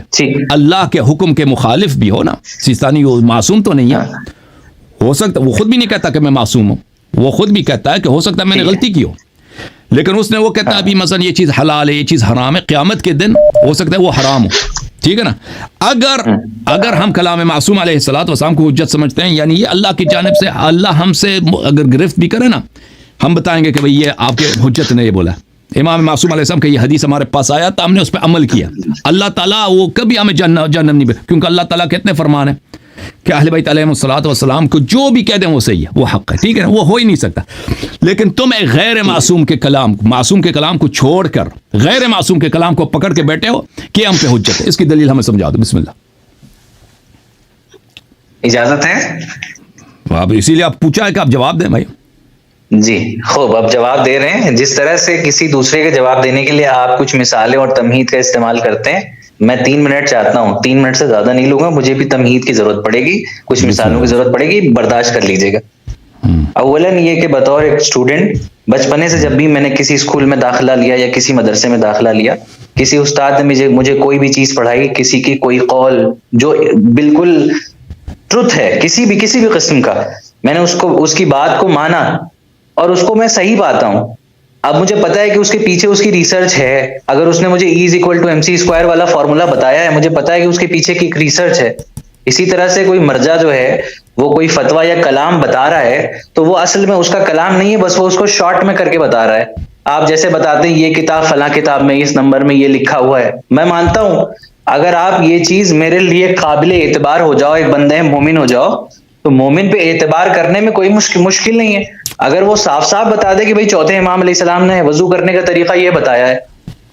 اللہ کے حکم کے مخالف بھی ہو نا, سیستانی وہ معصوم تو نہیں ہے, ہو سکتا وہ خود بھی نہیں کہتا کہ میں معصوم ہوں, وہ خود بھی کہتا ہے کہ ہو سکتا ہے میں نے غلطی کی ہو, لیکن اس نے وہ کہتا ہے ابھی مثلا یہ چیز حلال ہے, یہ چیز حرام ہے, قیامت کے دن ہو سکتا ہے وہ حرام ہو, ٹھیک ہے نا. اگر ہم کلام معصوم علیہ الصلوۃ والسلام کو حجت سمجھتے ہیں, یعنی یہ اللہ کی جانب سے, اللہ ہم سے اگر گرفت بھی کرے نا, ہم بتائیں گے کہ بھئی یہ آپ کے حجت نے یہ بولا, امام معصوم علیہ السلام کہ یہ حدیث ہمارے پاس آیا تو ہم نے اس پہ عمل کیا. اللہ تعالیٰ وہ کبھی ہمیں جہنم نہیں, کیونکہ اللہ تعالیٰ کے اتنے فرمان ہیں کہ اہل بیت علیہم الصلوۃ والسلام کو جو بھی کہہ دیں وہ صحیح ہے, وہ حق ہے, ٹھیک ہے نا, وہ ہو ہی نہیں سکتا. لیکن تم ایک غیر معصوم کے کلام کو چھوڑ کر غیر معصوم کے کلام کو پکڑ کے بیٹھے ہو کہ ہم پہ حجت ہے. اس کی دلیل ہمیں سمجھا دو, بسم اللہ. اجازت ہے آپ اسی لیے آپ پوچھا ہے کہ آپ جواب دیں بھائی. جی خوب, اب جواب دے رہے ہیں. جس طرح سے کسی دوسرے کے جواب دینے کے لیے آپ کچھ مثالیں اور تمہید کا استعمال کرتے ہیں, میں 3 منٹ چاہتا ہوں, 3 منٹ سے زیادہ نہیں لوں گا, مجھے بھی تمہید کی ضرورت پڑے گی, کچھ مثالوں کی ضرورت پڑے گی, برداشت کر لیجیے گا. اولاً یہ کہ بطور ایک اسٹوڈنٹ, بچپنے سے جب بھی میں نے کسی اسکول میں داخلہ لیا یا کسی مدرسے میں داخلہ لیا, کسی استاد نے مجھے کوئی بھی چیز پڑھائی, کسی کی کوئی قول جو بالکل ٹروتھ ہے کسی بھی قسم کا, میں نے اس کی بات کو مانا اور اس کو میں صحیح پاتا ہوں. اب مجھے پتا ہے کہ اس کے پیچھے اس کی ریسرچ ہے. اگر اس نے مجھے E=mc² والا فارمولا بتایا ہے, مجھے پتا ہے کہ اس کے پیچھے کی ایک ریسرچ ہے. اسی طرح سے کوئی مرجع جو ہے وہ کوئی فتویٰ یا کلام بتا رہا ہے, تو وہ اصل میں اس کا کلام نہیں ہے, بس وہ اس کو شارٹ میں کر کے بتا رہا ہے. آپ جیسے بتاتے ہیں یہ کتاب فلاں کتاب میں اس نمبر میں یہ لکھا ہوا ہے, میں مانتا ہوں اگر آپ یہ چیز میرے لیے قابل اعتبار ہو جاؤ, ایک بندہ مومن ہو جاؤ, تو مومن پہ اعتبار کرنے میں کوئی مشکل نہیں ہے. اگر وہ صاف صاف بتا دے کہ بھئی چوتھے امام علیہ السلام نے وضو کرنے کا طریقہ یہ بتایا ہے,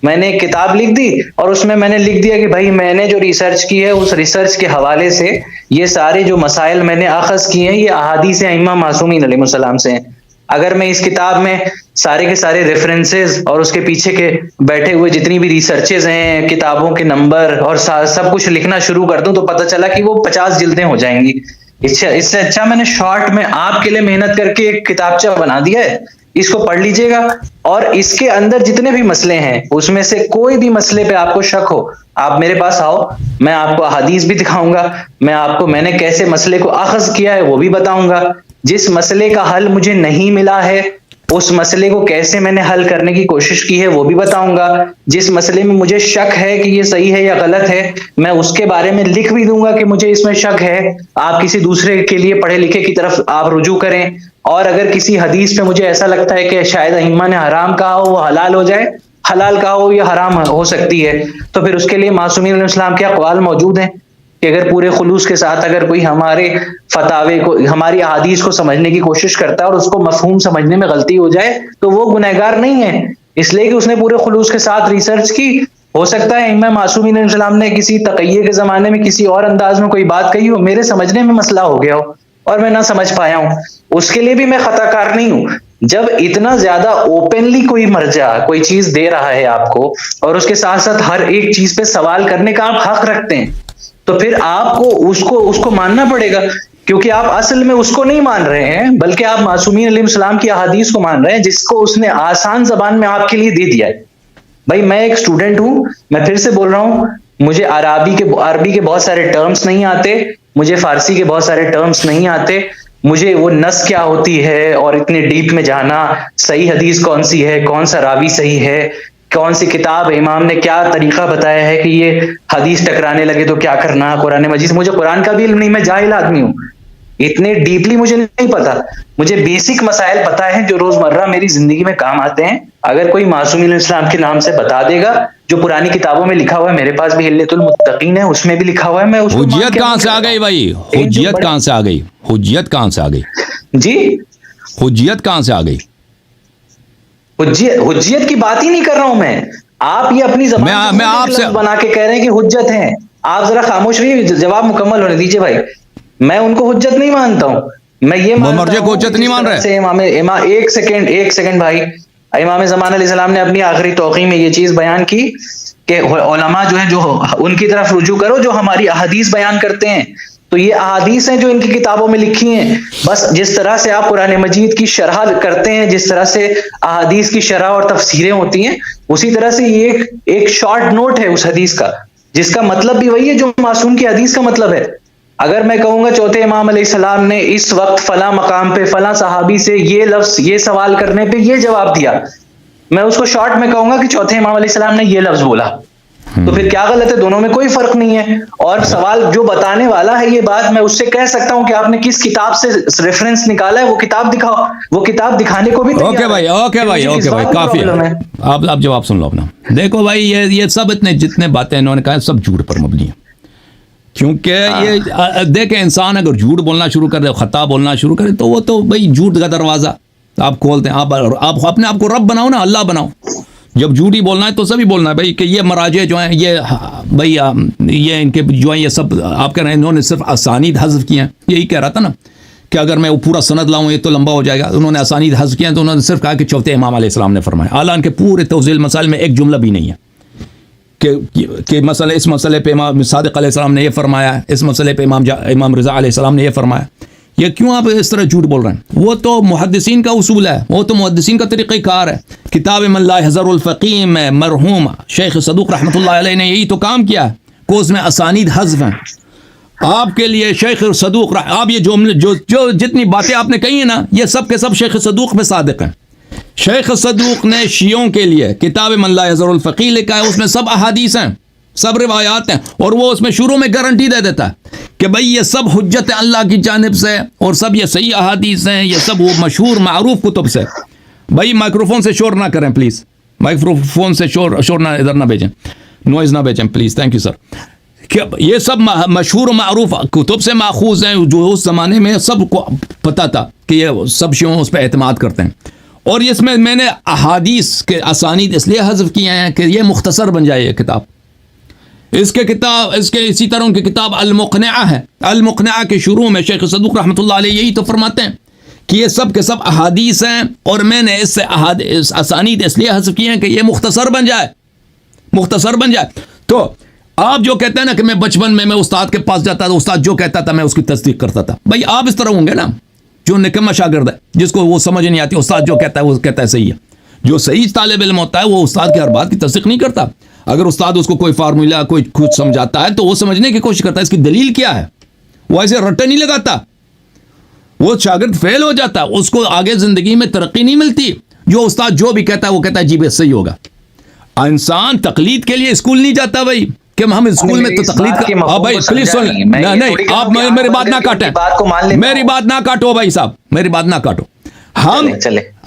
میں نے ایک کتاب لکھ دی اور اس میں نے لکھ دیا کہ بھائی میں نے جو ریسرچ کی ہے اس ریسرچ کے حوالے سے یہ سارے جو مسائل میں نے اخذ کیے ہیں یہ احادیث ائمہ معصومین علیہ السلام سے ہیں. اگر میں اس کتاب میں سارے کے سارے ریفرنسز اور اس کے پیچھے کے بیٹھے ہوئے جتنی بھی ریسرچز ہیں, کتابوں کے نمبر اور سب کچھ لکھنا شروع کر دوں, تو پتہ چلا کہ وہ 50 جلدیں ہو جائیں گی. اس سے اچھا میں نے شارٹ میں آپ کے لیے محنت کر کے ایک کتابچہ بنا دیا ہے, اس کو پڑھ لیجئے گا, اور اس کے اندر جتنے بھی مسئلے ہیں اس میں سے کوئی بھی مسئلے پہ آپ کو شک ہو, آپ میرے پاس آؤ, میں آپ کو احادیث بھی دکھاؤں گا, میں نے کیسے مسئلے کو اخذ کیا ہے وہ بھی بتاؤں گا, جس مسئلے کا حل مجھے نہیں ملا ہے اس مسئلے کو کیسے میں نے حل کرنے کی کوشش کی ہے وہ بھی بتاؤں گا, جس مسئلے میں مجھے شک ہے کہ یہ صحیح ہے یا غلط ہے میں اس کے بارے میں لکھ بھی دوں گا کہ مجھے اس میں شک ہے, آپ کسی دوسرے کے لیے پڑھے لکھے کی طرف آپ رجوع کریں. اور اگر کسی حدیث پہ مجھے ایسا لگتا ہے کہ شاید ائمہ نے حرام کہا ہو وہ حلال ہو جائے, حلال کہا ہو یا حرام ہو سکتی ہے, تو پھر اس کے لیے معصومین علیہ السلام کے اقوال موجود ہیں کہ اگر پورے خلوص کے ساتھ اگر کوئی ہمارے فتاوے کو, ہماری احادیث کو سمجھنے کی کوشش کرتا ہے اور اس کو مفہوم سمجھنے میں غلطی ہو جائے تو وہ گنہگار نہیں ہے, اس لیے کہ اس نے پورے خلوص کے ساتھ ریسرچ کی. ہو سکتا ہے امام معصومین علیہ السلام نے کسی تقیہ کے زمانے میں کسی اور انداز میں کوئی بات کہی ہو, میرے سمجھنے میں مسئلہ ہو گیا ہو اور میں نہ سمجھ پایا ہوں, اس کے لیے بھی میں خطا کار نہیں ہوں. جب اتنا زیادہ اوپنلی کوئی مرجع کوئی چیز دے رہا ہے آپ کو اور اس کے ساتھ ساتھ ہر ایک چیز پہ سوال کرنے کا آپ حق رکھتے ہیں, تو پھر آپ کو اس کو ماننا پڑے گا, کیونکہ آپ اصل میں اس کو نہیں مان رہے ہیں بلکہ آپ معصومین علیہ السلام کی احادیث کو مان رہے ہیں جس کو اس نے آسان زبان میں آپ کے لیے دے دیا ہے. بھائی میں ایک اسٹوڈنٹ ہوں, میں پھر سے بول رہا ہوں, مجھے عربی کے بہت سارے ٹرمز نہیں آتے, مجھے فارسی کے بہت سارے ٹرمز نہیں آتے, مجھے وہ نص کیا ہوتی ہے اور اتنے ڈیپ میں جانا, صحیح حدیث کون سی ہے, کون سا راوی صحیح ہے, کون سی کتاب امام نے کیا طریقہ بتایا ہے کہ یہ حدیث ٹکرانے لگے تو کیا کرنا, قرآن مجید, مجھے قرآن کا بھی علم نہیں, میں جاہل آدمی ہوں, اتنے ڈیپلی مجھے نہیں پتا. مجھے بیسک مسائل پتا ہے جو روزمرہ میری زندگی میں کام آتے ہیں. اگر کوئی معصوم علیہ السلام کے نام سے بتا دے گا جو پرانی کتابوں میں لکھا ہوا ہے, میرے پاس بھی حلیۃ المتقین ہے, اس میں بھی لکھا ہوا ہے, میں اس کو حجیت کہاں سے آ گئی بھائی؟ حجیت کہاں سے آ گئی؟ حجیت کہاں سے آ گئی؟ جی حجیت کہاں سے آ گئی؟ حجیت کی بات ہی نہیں کر رہا ہوں میں. آپ یہ اپنی زبان میں آپ سے بنا کے کہہ رہے ہیں کہ حجت ہیں. آپ ذرا خاموش رہیے, جواب مکمل ہونے دیجیے بھائی. میں ان کو حجت نہیں مانتا ہوں. میں یہ مرجع کو حجت نہیں مان رہے. ایک سیکنڈ بھائی. امام زمان علیہ السلام نے اپنی آخری توقیع میں یہ چیز بیان کی کہ علماء جو ہیں جو ان کی طرف رجوع کرو جو ہماری احادیث بیان کرتے ہیں. تو یہ احادیث ہیں جو ان کی کتابوں میں لکھی ہیں. بس جس طرح سے آپ قرآن مجید کی شرح کرتے ہیں, جس طرح سے احادیث کی شرح اور تفسیریں ہوتی ہیں, اسی طرح سے یہ ایک شارٹ نوٹ ہے اس حدیث کا, جس کا مطلب بھی وہی ہے جو معصوم کی حدیث کا مطلب ہے. اگر میں کہوں گا چوتھے امام علیہ السلام نے اس وقت فلاں مقام پہ فلاں صحابی سے یہ لفظ یہ سوال کرنے پہ یہ جواب دیا, میں اس کو شارٹ میں کہوں گا کہ چوتھے امام علیہ السلام نے یہ لفظ بولا, تو پھر کیا غلط ہے؟ دونوں میں کوئی فرق نہیں ہے. اور سوال جو بتانے والا ہے یہ بات, میں اس سے کہہ سکتا ہوں کہ آپ نے کس کتاب سے ریفرنس نکالا ہے, وہ کتاب دکھاؤ. وہ کتاب دکھانے کو بھی اوکے بھائی کافی ہے. آپ جواب سن لو اپنا. دیکھو بھائی یہ سب اتنے جتنے باتیں انہوں نے کہا سب جھوٹ پر مبنی ہیں. کیونکہ یہ دیکھیں انسان اگر جھوٹ بولنا شروع کر دے, خطا بولنا شروع کرے, تو وہ تو بھائی جھوٹ کا دروازہ آپ کھولتے ہیں. آپ اپنے آپ کو رب بناؤ نا, اللہ بناؤ. جب جھوٹ ہی بولنا ہے تو سبھی بولنا ہے بھائی کہ یہ مراجع جو ہیں یہ بھائی یہ ان کے جو ہیں یہ سب آپ کہہ رہے ہیں انہوں نے صرف اسانید حذف کیے ہیں. یہی کہہ رہا تھا نا کہ اگر میں وہ پورا سند لاؤں یہ تو لمبا ہو جائے گا. انہوں نے اسانید حذف کیے ہیں تو انہوں نے صرف کہا کہ چوتھے امام علیہ السلام نے فرمایا. حالانکہ کے پورے توضیح مسائل میں ایک جملہ بھی نہیں ہے کہ مسئلہ اس مسئلے پہ امام صادق علیہ السلام نے یہ فرمایا ہے, اس مسئلے پہ امام رضا علیہ السلام نے یہ فرمایا. یہ کیوں آپ اس طرح جھوٹ بول رہے ہیں؟ وہ تو محدثین کا اصول ہے, وہ تو محدثین کا طریقہ کار ہے. کتاب من لا يحذر الفقيه میں مرحوم شیخ صدوق رحمۃ اللہ علیہ نے یہی تو کام کیا ہے کہ اس میں اسانید حذف ہیں. آپ کے لیے شیخ صدوق آپ یہ جو جتنی باتیں آپ نے کہی ہیں نا یہ سب کے سب شیخ صدوق میں صادق ہیں. شیخ صدوق نے شیعوں کے لیے کتاب من لا يحذر الفقيه لکھا ہے, اس میں سب احادیث ہیں, سب روایات ہیں, اور وہ اس میں شروع میں گارنٹی دے دیتا ہے کہ بھئی یہ سب حجت اللہ کی جانب سے اور سب یہ صحیح احادیث ہیں, یہ سب وہ مشہور معروف کتب سے. بھائی مائکروفون سے شور نہ کریں پلیز, مائکروفون سے شور نہ ادھر نہ بھیجیں, نوائز نہ بھیجیں پلیز, تھینک یو سر. کہ یہ سب مشہور و معروف کتب سے ماخوذ ہیں جو اس زمانے میں سب کو پتہ تھا کہ یہ سب شیعوں اس پہ اعتماد کرتے ہیں. اور اس میں نے احادیث کے اسانید اس لیے حذف کیے ہیں کہ یہ مختصر بن جائے یہ کتاب. اس کے اسی طرح ان کی کتاب المقنعہ ہے. المقنعہ کے شروع میں شیخ صدوق رحمۃ اللہ علیہ یہی تو فرماتے ہیں کہ یہ سب کے سب احادیث ہیں اور میں نے اس سے اسانید اس لیے حذف کیے ہیں کہ یہ مختصر بن جائے. تو آپ جو کہتے ہیں نا کہ میں بچپن میں استاد کے پاس جاتا تھا, استاد جو کہتا تھا میں اس کی تصدیق کرتا تھا. بھائی آپ اس طرح ہوں گے نا جو نکما شاگرد ہے جس کو وہ سمجھ نہیں آتی, استاد جو کہتا ہے وہ کہتا ہے صحیح ہے. جو صحیح طالب علم ہوتا ہے وہ استاد کی ہر بات کی تصدیق نہیں کرتا. اگر استاد اس کو کوئی فارمولا کوئی کچھ سمجھاتا ہے تو وہ سمجھنے کی کوشش کرتا ہے اس کی دلیل کیا ہے. وہ ایسے رٹے نہیں لگاتا. وہ شاگرد فیل ہو جاتا ہے, اس کو آگے زندگی میں ترقی نہیں ملتی. جو استاد جو بھی کہتا ہے وہ کہتا ہے جی بس صحیح ہوگا. انسان تقلید کے لیے اسکول نہیں جاتا بھائی کہ ہم اسکول میں تو تقلید کا بھائی پلیز سن نہیں آپ میری بات نہ کاٹیں, میری بات نہ کاٹو بھائی صاحب, میری بات نہ کاٹو. ہم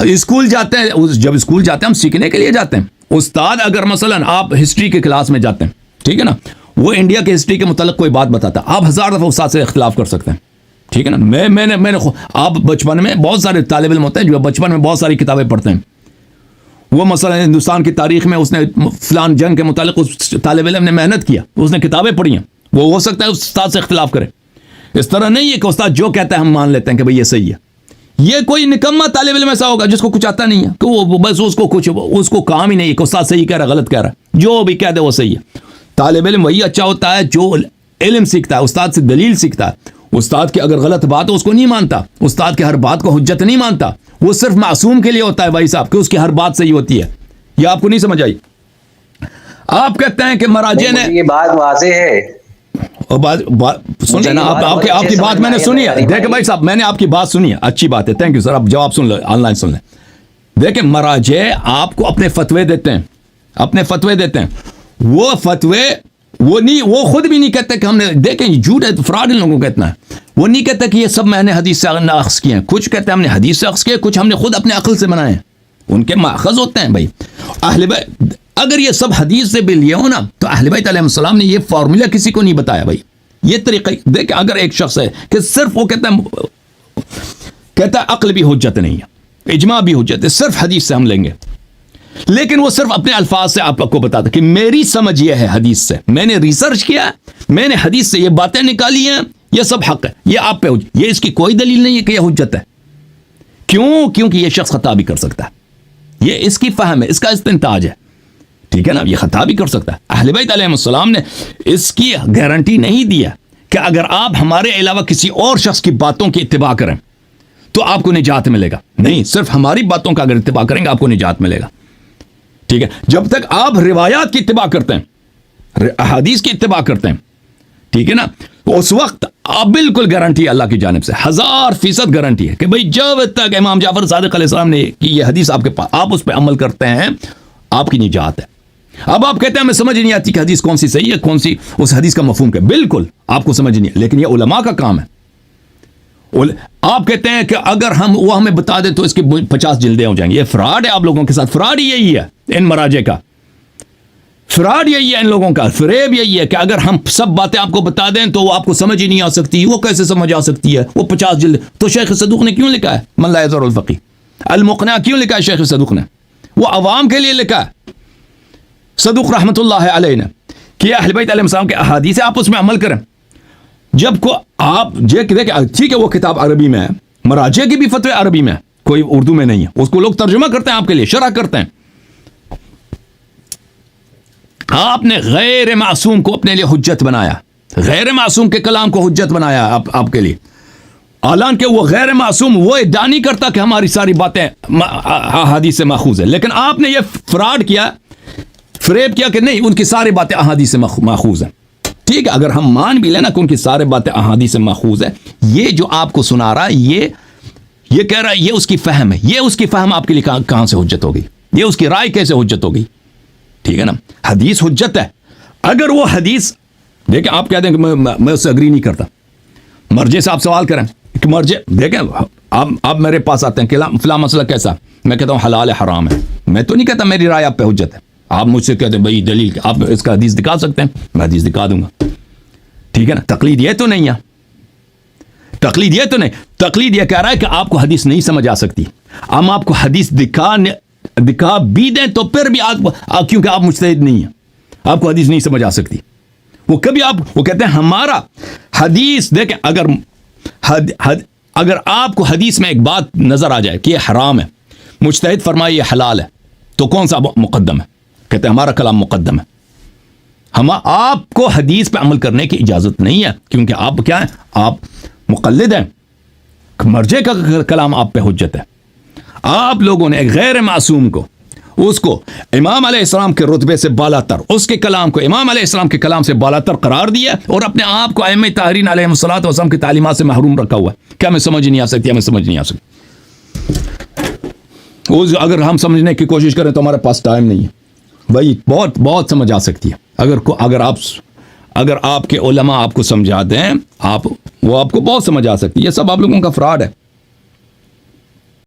اسکول جاتے ہیں, جب اسکول جاتے ہیں ہم سیکھنے کے لیے جاتے ہیں. استاد اگر مثلا آپ ہسٹری کے کلاس میں جاتے ہیں, ٹھیک ہے نا, وہ انڈیا کے ہسٹری کے متعلق کوئی بات بتاتا ہے, آپ 1000 دفعہ استاد سے اختلاف کر سکتے ہیں, ٹھیک ہے نا. میں نے آپ بچپن میں بہت سارے طالب علم ہوتے ہیں جو بچپن میں بہت ساری کتابیں پڑھتے ہیں. وہ مثلا ہندوستان کی تاریخ میں اس نے فلان جنگ کے متعلق اس طالب علم نے محنت کیا, اس نے کتابیں پڑھی ہیں, وہ ہو سکتا ہے استاد سے اختلاف کرے. اس طرح نہیں ہے کہ استاد جو کہتا ہے ہم مان لیتے ہیں کہ بھئی یہ صحیح ہے. یہ کوئی نکما طالب علم ایسا ہوگا جس کو کچھ آتا نہیں ہے کہ وہ بس اس کو کام ہی نہیں ہے کہ استاد صحیح کہہ رہا ہے غلط کہہ رہا ہے, جو بھی کہہ دے وہ صحیح ہے. طالب علم وہی اچھا ہوتا ہے جو علم سیکھتا ہے, استاد سے دلیل سیکھتا ہے. استاد کی اگر غلط بات ہو اس کو نہیں مانتا, استاد کی ہر بات کو حجت نہیں مانتا. وہ صرف معصوم کے لیے ہوتا ہے بھائی صاحب کہ اس کی ہر بات صحیح ہوتی ہے. یہ آپ کو نہیں سمجھ آئی؟ آپ کہتے ہیں کہ مراجع نے یہ بات واضح ہے. سن لینا آپ کی بات میں نے سنی ہے. دیکھیں بھائی صاحب میں نے آپ کی بات سنی ہے, اچھی بات ہے, تھینک یو سر. آپ جواب سن لیں, آن لائن سن لیں. دیکھیں مراجع آپ کو اپنے فتوے دیتے ہیں, وہ فتوے وہ خود بھی نہیں کہتے کہ ہم نے دیکھیں جھوٹ ہے فراڈ ان لوگوں کا اتنا ہے. وہ نہیں کہتے کہ یہ سب میں نے حدیث سے اخذ کیے ہیں. کچھ کہتے ہیں ہم نے حدیث سے اخذ کیے, کچھ ہم نے خود اپنے عقل سے بنائے ہیں. ان کے ماخذ ہوتے ہیں بھائی. اہل بیت اگر یہ سب حدیث سے بھی لیے ہو نا تو اہل بیت علیہ السلام نے یہ فارمولا کسی کو نہیں بتایا بھائی. یہ طریقہ دیکھ, اگر ایک شخص ہے کہ صرف وہ کہتا ہے عقل بھی حجت نہیں ہے, اجماع بھی حجت ہے, صرف حدیث سے ہم لیں گے, لیکن وہ صرف اپنے الفاظ سے آپ کو بتاتا کہ میری سمجھ یہ ہے حدیث سے, میں نے ریسرچ کیا, میں نے حدیث سے یہ باتیں نکالی ہیں, یہ سب حق ہے, یہ آپ پہ یہ اس کی کوئی دلیل نہیں ہے کہ یہ حجت ہے. کیوں؟ کیونکہ یہ شخص خطا بھی کر سکتا ہے, یہ اس کی فہم ہے, اس کا استنتاج ہے, ٹھیک ہے نا, یہ خطا بھی کر سکتا ہے. اہل بیت علیہ السلام نے اس کی گارنٹی نہیں دیا کہ اگر آپ ہمارے علاوہ کسی اور شخص کی باتوں کی اتباع کریں تو آپ کو نجات ملے گا. نہیں, صرف ہماری باتوں کا اگر اتباع کریں گے آپ کو نجات ملے گا. ٹھیک ہے, جب تک آپ روایات کی اتباع کرتے ہیں, احادیث کی اتباع کرتے ہیں, ٹھیک ہے نا, اس وقت آپ بالکل گارنٹی اللہ کی جانب سے 1000% گارنٹی ہے کہ بھئی جب تک امام جعفر صادق علیہ السلام نے کی یہ حدیث آپ کے پاس, آپ اس پہ عمل کرتے ہیں, آپ کی نجات ہے. اب آپ کہتے ہیں ہمیں سمجھ نہیں آتی کہ حدیث کون سی صحیح ہے, کون سی اس حدیث کا مفہوم کیا. بالکل آپ کو سمجھ نہیں ہے, لیکن یہ علماء کا کام ہے. آپ کہتے ہیں کہ اگر وہ ہمیں بتا دیں تو اس کی 50 جلدیں ہو جائیں گی. یہ فراڈ ہے آپ لوگوں کے ساتھ, فراڈ یہی ہے ان مراجع کا, فراڈ یہی ہے ان لوگوں کا, فریب یہی ہے کہ اگر ہم سب باتیں آپ کو بتا دیں تو وہ آپ کو سمجھ ہی نہیں آ سکتی. وہ کیسے سمجھ آ سکتی ہے, وہ 50 جلد. تو شیخ صدوق نے کیوں لکھا ہے من لا یضر الفقیہ, المقنع کیوں لکھا ہے شیخ صدوق نے, وہ عوام کے لیے لکھا ہے صدوق رحمۃ اللہ علیہ نے کہ اہل بیت علیہ السلام کے احادیث آپ اس میں عمل کریں. جب کو آپ دیکھیں ٹھیک ہے وہ کتاب عربی میں ہے, مراجع کی بھی فتوی عربی میں ہے, کوئی اردو میں نہیں ہے, اس کو لوگ ترجمہ کرتے ہیں آپ کے لیے, شرح کرتے ہیں. آپ نے غیر معصوم کو اپنے لیے حجت بنایا, غیر معصوم کے کلام کو حجت بنایا آپ کے لیے, حالانکہ وہ غیر معصوم وہ ادعا نہیں کرتا کہ ہماری ساری باتیں احادیث سے ماخوذ ہے, لیکن آپ نے یہ فراڈ کیا, فریب کیا کہ نہیں ان کی ساری باتیں احادیث سے ماخوذ ہیں. ٹھیک ہے, اگر ہم مان بھی لینا کہ ان کی سارے باتیں احادیث سے ماخوذ ہے, یہ جو آپ کو سنا رہا ہے یہ کہہ رہا ہے یہ اس کی فہم ہے, یہ اس کی فہم آپ کے لیے کہاں سے حجت ہوگی, یہ اس کی رائے کیسے حجت ہوگی. ٹھیک ہے نا, حدیث حجت ہے. اگر وہ حدیث دیکھیں آپ کہتے ہیں کہ میں اس سے اگری نہیں کرتا, مرجع سے آپ سوال کریں کہ مرجع دیکھیں, آپ میرے پاس آتے ہیں کہ فلاں مسئلہ کیسا, میں کہتا ہوں حلال ہے حرام ہے, میں تو نہیں کہتا میری رائے آپ پہ حجت ہے. آپ مجھ سے کہتے ہیں بھائی دلیل, آپ اس کا حدیث دکھا سکتے ہیں, میں حدیث دکھا دوں گا. ٹھیک ہے نا, تقلید یہ تو نہیں ہے, تقلید یہ تو نہیں, تقلید یہ کہہ رہا ہے کہ آپ کو حدیث نہیں سمجھ آ سکتی, ہم آپ کو حدیث دکھا بھی دیں تو پھر بھی آپ کیونکہ آپ مجتہد نہیں ہیں, آپ کو حدیث نہیں سمجھ آ سکتی. وہ کبھی وہ کہتے ہیں ہمارا حدیث دیکھیں, اگر آپ کو حدیث میں ایک بات نظر آ جائے کہ یہ حرام ہے, مجتہد فرمائے یہ حلال ہے, تو کون سا مقدم ہے؟ کہتے ہیں ہمارا کلام مقدم ہے. آپ کو حدیث پہ عمل کرنے کی اجازت نہیں ہے, کیونکہ آپ کیا ہیں, آپ مقلد ہیں, مرجع کا کلام آپ پہ حجت ہے. آپ لوگوں نے ایک غیر معصوم کو, اس کو امام علیہ السلام کے رتبے سے بالا تر, اس کے کلام کو امام علیہ السلام کے کلام سے بالا تر قرار دیا, اور اپنے آپ کو ائمہ طاہرین علیہ الصلوۃ والسلام کی تعلیمات سے محروم رکھا ہوا ہے. کیا ہمیں سمجھ نہیں آ سکتی, ہمیں سمجھ نہیں آ سکتی. اگر ہم سمجھنے کی کوشش کریں تو ہمارے پاس ٹائم نہیں ہے بھائی, بہت سمجھ آ سکتی ہے. اگر آپ کے علماء آپ کو سمجھا دیں, وہ آپ کو بہت سمجھ آ سکتی ہے. یہ سب آپ لوگوں کا فراڈ ہے.